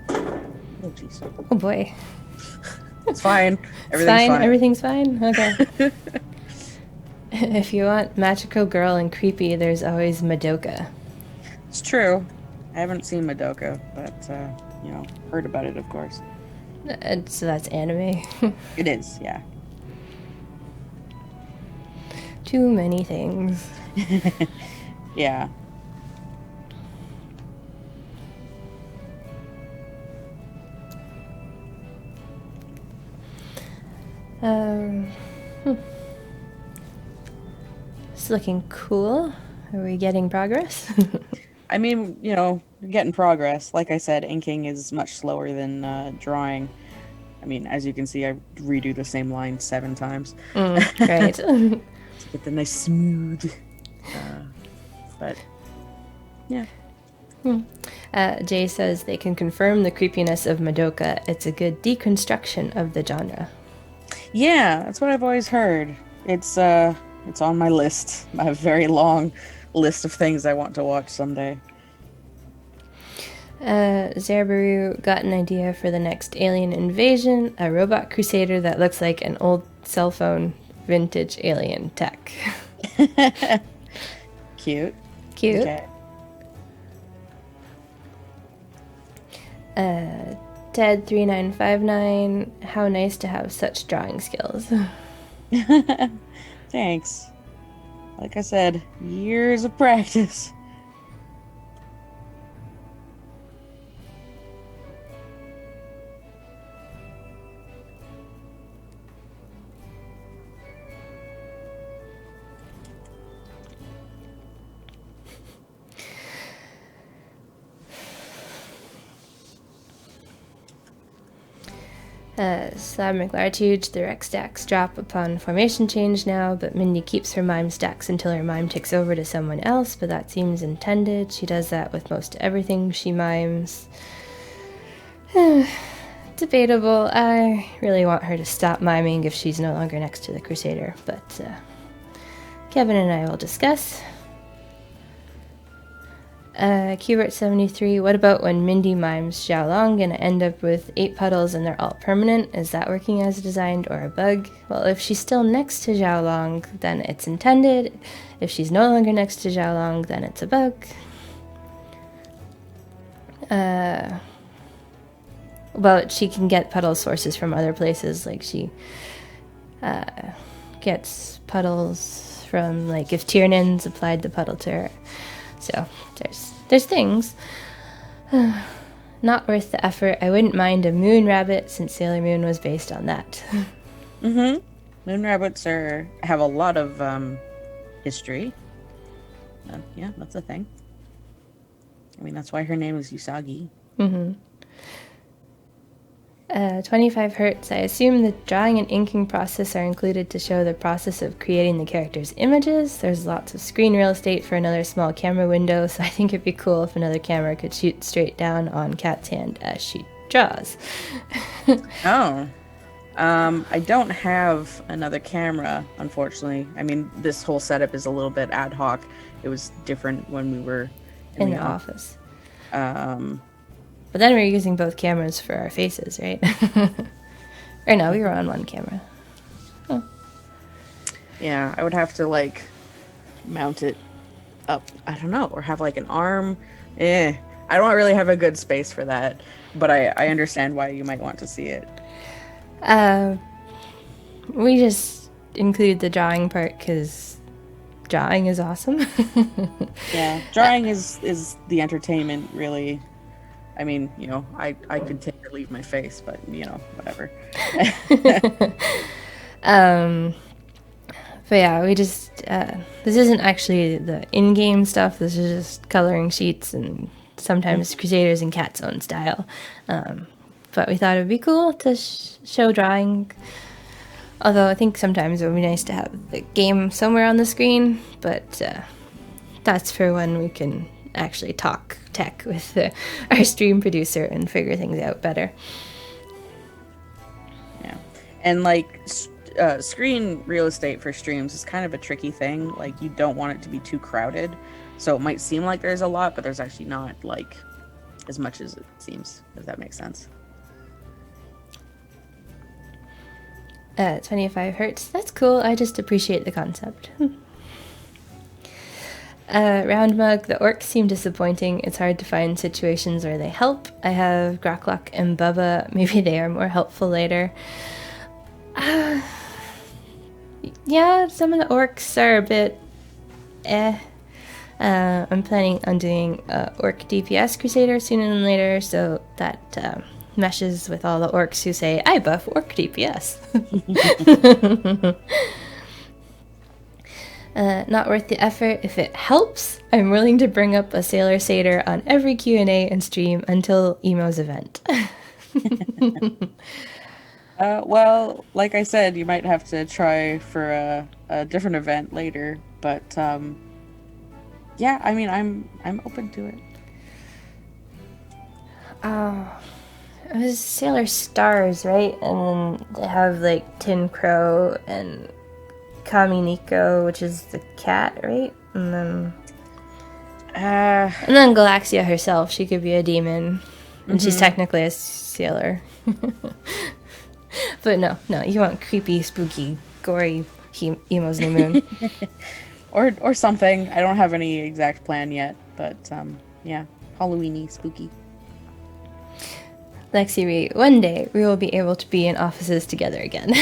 Oh, geez. Oh boy. It's fine. Everything's fine? Okay. If you want magical girl and creepy, there's always Madoka. It's true. I haven't seen Madoka, but, heard about it, of course. So that's anime. It is, yeah. Too many things. Yeah. It's looking cool. Are we getting progress? I mean, you're getting progress. Like I said, inking is much slower than drawing. I mean, as you can see, I redo the same line 7 times. Right. To get the nice smooth. But, yeah. Jay says they can confirm the creepiness of Madoka. It's a good deconstruction of the genre. Yeah, that's what I've always heard. It's on my list. I have a very long list of things I want to watch someday. Zerbaru got an idea for the next alien invasion, a robot crusader that looks like an old cell phone vintage alien tech. Cute. Okay. Ted3959, how nice to have such drawing skills. Thanks. Like I said, years of practice. Slab McLartuge, the Rex stacks drop upon formation change now, but Mindy keeps her mime stacks until her mime takes over to someone else, but that seems intended. She does that with most everything she mimes. Debatable. I really want her to stop miming if she's no longer next to the Crusader, but Kevin and I will discuss. Qbert73, what about when Mindy mimes Xiaolong and end up with 8 puddles and they're all permanent? Is that working as designed or a bug? Well, if she's still next to Xiaolong, then it's intended. If she's no longer next to Xiaolong, then it's a bug. Well, she can get puddle sources from other places, like she gets puddles from, like, if Tiernan's applied the puddle to her. So, there's things. Not worth the effort. I wouldn't mind a moon rabbit, since Sailor Moon was based on that. Moon rabbits have a lot of history. Yeah, that's a thing. I mean, that's why her name is Usagi. 25 hertz. I assume the drawing and inking process are included to show the process of creating the character's images. There's lots of screen real estate for another small camera window, so I think it'd be cool if another camera could shoot straight down on Kat's hand as she draws. Oh. I don't have another camera, unfortunately. I mean, this whole setup is a little bit ad hoc. It was different when we were in the office. But then we were using both cameras for our faces, right? Or no, we were on one camera. Oh. Yeah, I would have to, like, mount it up. I don't know. Or have, like, an arm. I don't really have a good space for that. But I understand why you might want to see it. We just include the drawing part because drawing is awesome. Yeah, drawing is the entertainment, really. I mean, you know, I could take or leave my face, but, you know, whatever. But yeah, we just, this isn't actually the in-game stuff. This is just coloring sheets and sometimes Crusaders and Kat's own style. But we thought it would be cool to show drawing. Although I think sometimes it would be nice to have the game somewhere on the screen. But that's for when we can actually talk tech with our stream producer and figure things out better. Yeah. And like screen real estate for streams is kind of a tricky thing. Like, you don't want it to be too crowded. So it might seem like there's a lot, but there's actually not, like, as much as it seems, if that makes sense. 25 hertz. That's cool. I just appreciate the concept. Round mug. The orcs seem disappointing. It's hard to find situations where they help. I have Groklok and Bubba. Maybe they are more helpful later. Yeah, some of the orcs are a bit I'm planning on doing Orc DPS Crusader sooner than later, so that meshes with all the orcs who say, I buff Orc DPS. Not worth the effort. If it helps, I'm willing to bring up a Sailor Satyr on every Q&A and stream until Emo's event. Well, like I said, you might have to try for a different event later, but yeah, I mean, I'm open to it. It was Sailor Stars, right? And then they have like Tin Crow and Kami Nico, which is the cat, right? And then Galaxia herself, she could be a demon, and she's technically a sailor. But no, you want creepy, spooky, gory Emo's New Moon. Or something. I don't have any exact plan yet, but yeah, Halloweeny, spooky. Lexi, one day we will be able to be in offices together again.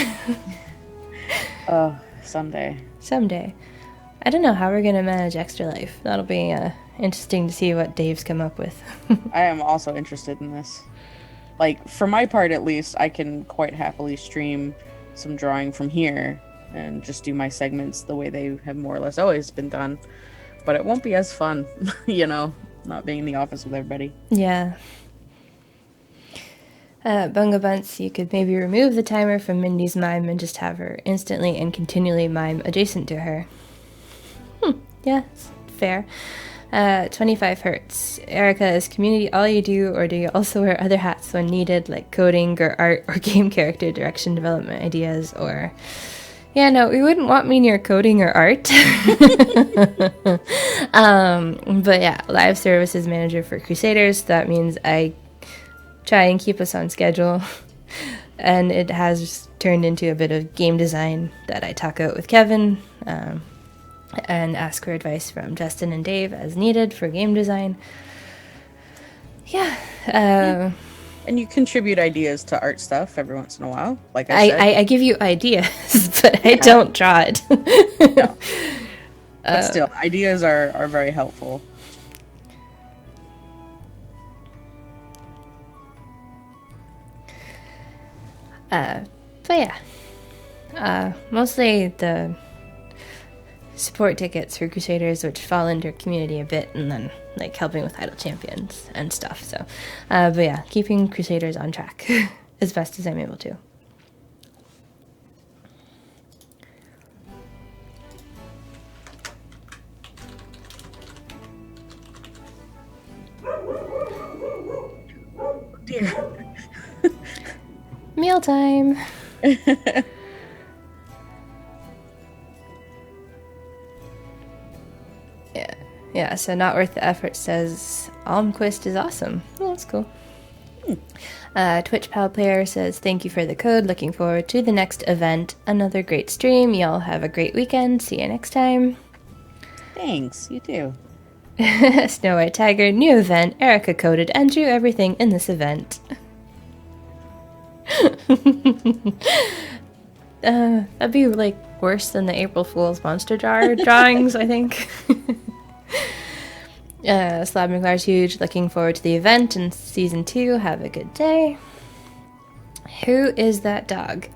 Someday. Someday. I don't know how we're gonna manage Extra Life. That'll be interesting to see what Dave's come up with. I am also interested in this. Like, for my part at least, I can quite happily stream some drawing from here and just do my segments the way they have more or less always been done. But it won't be as fun, you know, not being in the office with everybody. Yeah. Bunga Bunts, you could maybe remove the timer from Mindy's mime and just have her instantly and continually mime adjacent to her. Yeah, fair. 25 hertz. Erika, is community all you do, or do you also wear other hats when needed, like coding or art or game character direction development ideas, or... Yeah, no, we wouldn't want me near coding or art. But yeah, live services manager for Crusaders. That means I try and keep us on schedule. And it has turned into a bit of game design that I talk out with Kevin and ask for advice from Justin and Dave as needed for game design. Yeah. And you contribute ideas to art stuff every once in a while, like I said. I give you ideas, but I don't draw it. No. But still, ideas are very helpful. But yeah. Mostly the support tickets for Crusaders, which fall into community a bit, and then like helping with idle champions and stuff. So but yeah, keeping Crusaders on track. as best as I'm able to. Dear. Mealtime. Yeah, so Not Worth the Effort says, Almquist is awesome. Oh, that's cool. Twitch Pal Player says, thank you for the code. Looking forward to the next event. Another great stream. Y'all have a great weekend. See you next time. Thanks, you too. Snow White Tiger, new event. Erika coded and drew everything in this event. That'd be like worse than the April Fool's Monster Jar drawings, I think. Slab McLar's huge. Looking forward to the event in season 2. Have a good day. Who is that dog?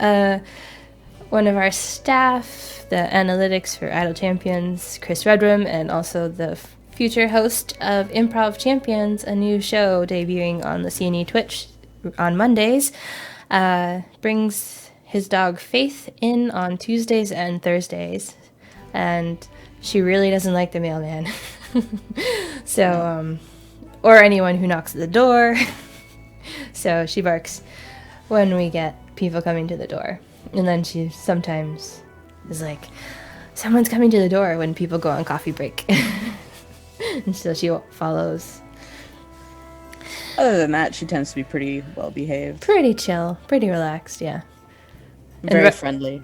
One of our staff, the analytics for Idle Champions, Chris Redrum, and also the future host of Improv Champions, a new show debuting on the CNE Twitch on Mondays, brings his dog Faith in on Tuesdays and Thursdays, and she really doesn't like the mailman. So, or anyone who knocks at the door. So she barks when we get people coming to the door. And then she sometimes is like, someone's coming to the door when people go on coffee break. And so she follows. Other than that, she tends to be pretty well behaved. Pretty chill, pretty relaxed, yeah. Very friendly.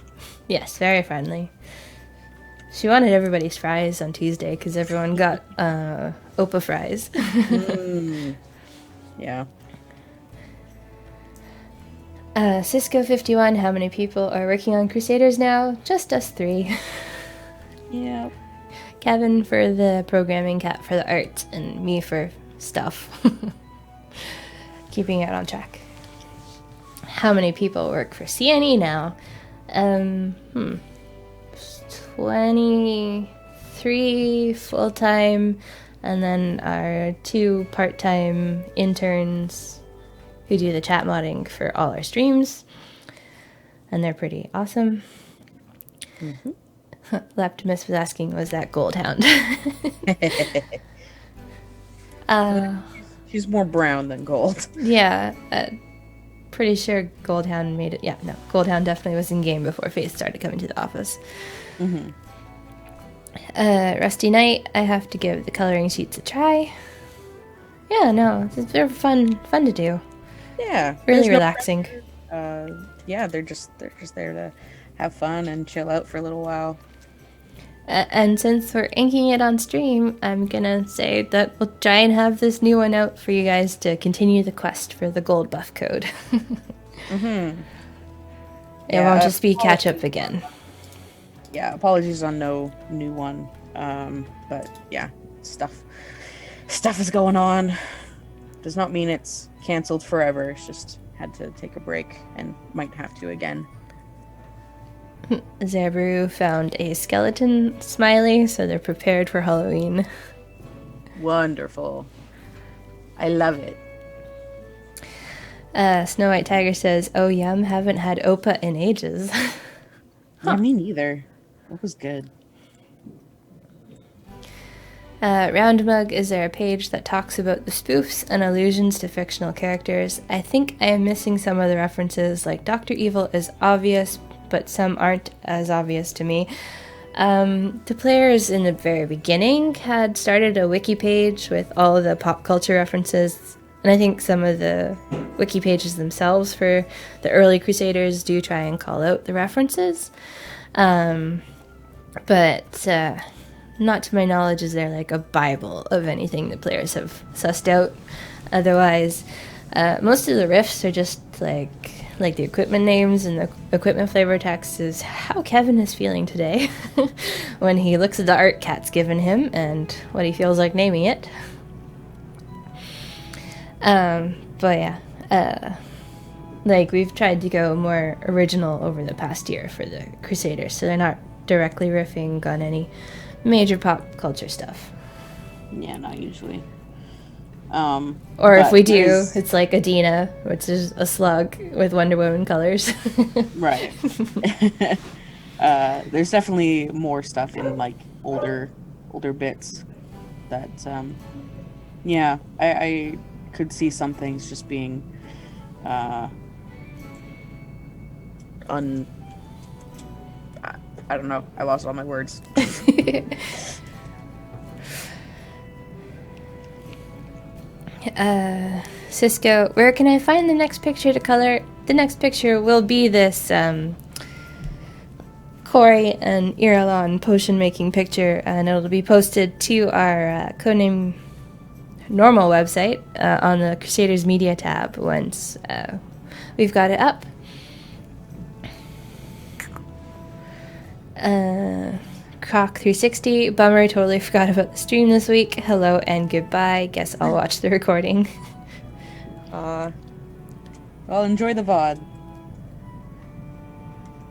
Yes, very friendly. She wanted everybody's fries on Tuesday because everyone got Opa fries. Yeah. Cisco51, how many people are working on Crusaders now? Just us 3. Yeah. Kevin for the programming, Kat for the art, and me for stuff. Keeping it on track. How many people work for CNE now? 23 full-time, and then our 2 part-time interns who do the chat modding for all our streams, and they're pretty awesome. Mm-hmm. Leptimus was asking, was that Goldhound? She's more brown than gold. Yeah, pretty sure Goldhound made it. Yeah, no, Goldhound definitely was in game before Faith started coming to the office. Mm-hmm. Rusty Knight, I have to give the coloring sheets a try. Yeah, no, they're fun to do. Yeah, really relaxing. Yeah, they're just there to have fun and chill out for a little while. And since we're inking it on stream, I'm gonna say that we'll try and have this new one out for you guys to continue the quest for the gold buff code. Mm-hmm. It won't just be catch up again. Yeah, apologies on no new one. But yeah, stuff is going on. Does not mean it's canceled forever. It's just had to take a break and might have to again. Zabru found a skeleton smiley, so they're prepared for Halloween. Wonderful. I love it. Snow White Tiger says, oh yum, haven't had Opa in ages. Yeah, me neither. It was good. Roundmug, is there a page that talks about the spoofs and allusions to fictional characters? I think I am missing some of the references, like Dr. Evil is obvious, but some aren't as obvious to me. The players in the very beginning had started a wiki page with all of the pop culture references, and I think some of the wiki pages themselves for the early Crusaders do try and call out the references. But not to my knowledge is there like a Bible of anything the players have sussed out. Otherwise, most of the riffs are just like the equipment names, and the equipment flavor text is how Kevin is feeling today when he looks at the art Kat's given him and what he feels like naming it. But yeah, like we've tried to go more original over the past year for the Crusaders, so they're not directly riffing on any major pop culture stuff. Yeah, not usually. Or if But we do, there's- it's like Adina, which is a slug with Wonder Woman colors. right. There's definitely more stuff in like older bits that yeah, I could see some things just being uh un I don't know. I lost all my words. Cisco, where can I find the next picture to color? The next picture will be this Corey and Irulan potion making picture, and it'll be posted to our Codename normal website on the Crusaders Media tab once we've got it up. Croc360, bummer, totally forgot about the stream this week. Hello and goodbye. Guess I'll watch the recording. Well, enjoy the VOD.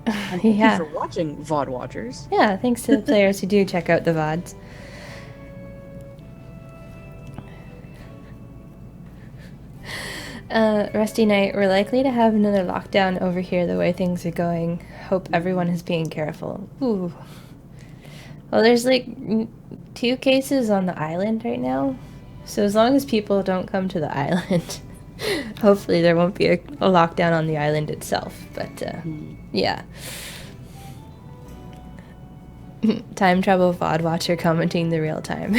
And thank you for watching, VOD watchers. Yeah, thanks to the players who do check out the VODs. Rusty Knight, we're likely to have another lockdown over here the way things are going. Hope everyone is being careful. Ooh. Well, there's like 2 cases on the island right now. So as long as people don't come to the island, hopefully there won't be a lockdown on the island itself. But yeah. Time travel VOD watcher commenting the real time.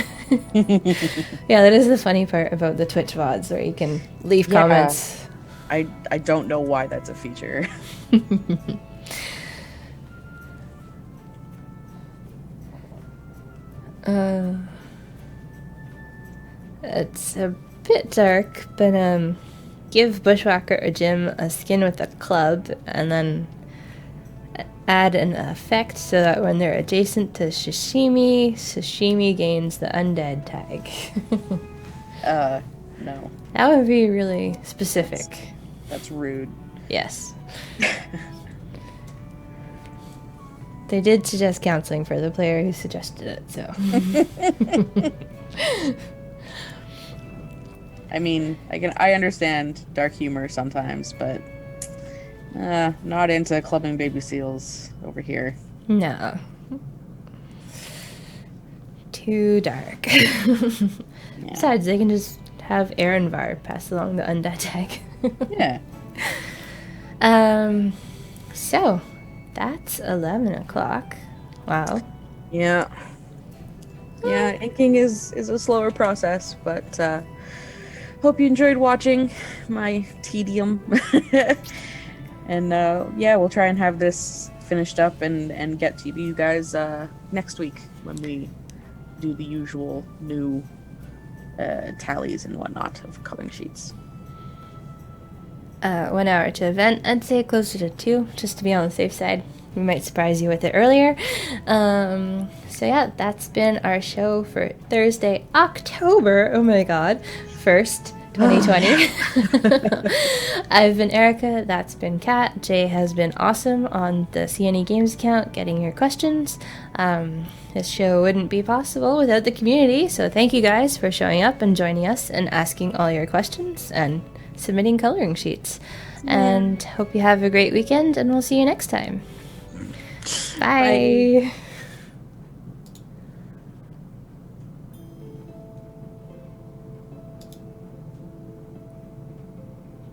Yeah, that is the funny part about the Twitch VODs, where you can leave comments. I don't know why that's a feature. It's a bit dark, but give Bushwhacker a gym a skin with a club, and then add an effect so that when they're adjacent to Sashimi gains the undead tag. No. That would be really specific. That's rude. Yes. They did suggest counseling for the player who suggested it, so. I mean, I understand dark humor sometimes, but not into clubbing baby seals over here. No. Too dark. Yeah. Besides, they can just have Erenvar pass along the undead tag. Yeah. So, that's 11 o'clock. Wow. Yeah. Yeah, inking is a slower process, but hope you enjoyed watching my tedium. And yeah, we'll try and have this finished up and get to you guys next week when we do the usual new tallies and whatnot of coloring sheets. 1 hour to event. I'd say closer to 2, just to be on the safe side. We might surprise you with it earlier. So yeah, that's been our show for Thursday, October, oh my god, 1st, 2020. I've been Erika, that's been Kat. Jay has been awesome on the CNE Games account, getting your questions. This show wouldn't be possible without the community, so thank you guys for showing up and joining us and asking all your questions and submitting coloring sheets. And hope you have a great weekend, and we'll see you next time. Bye.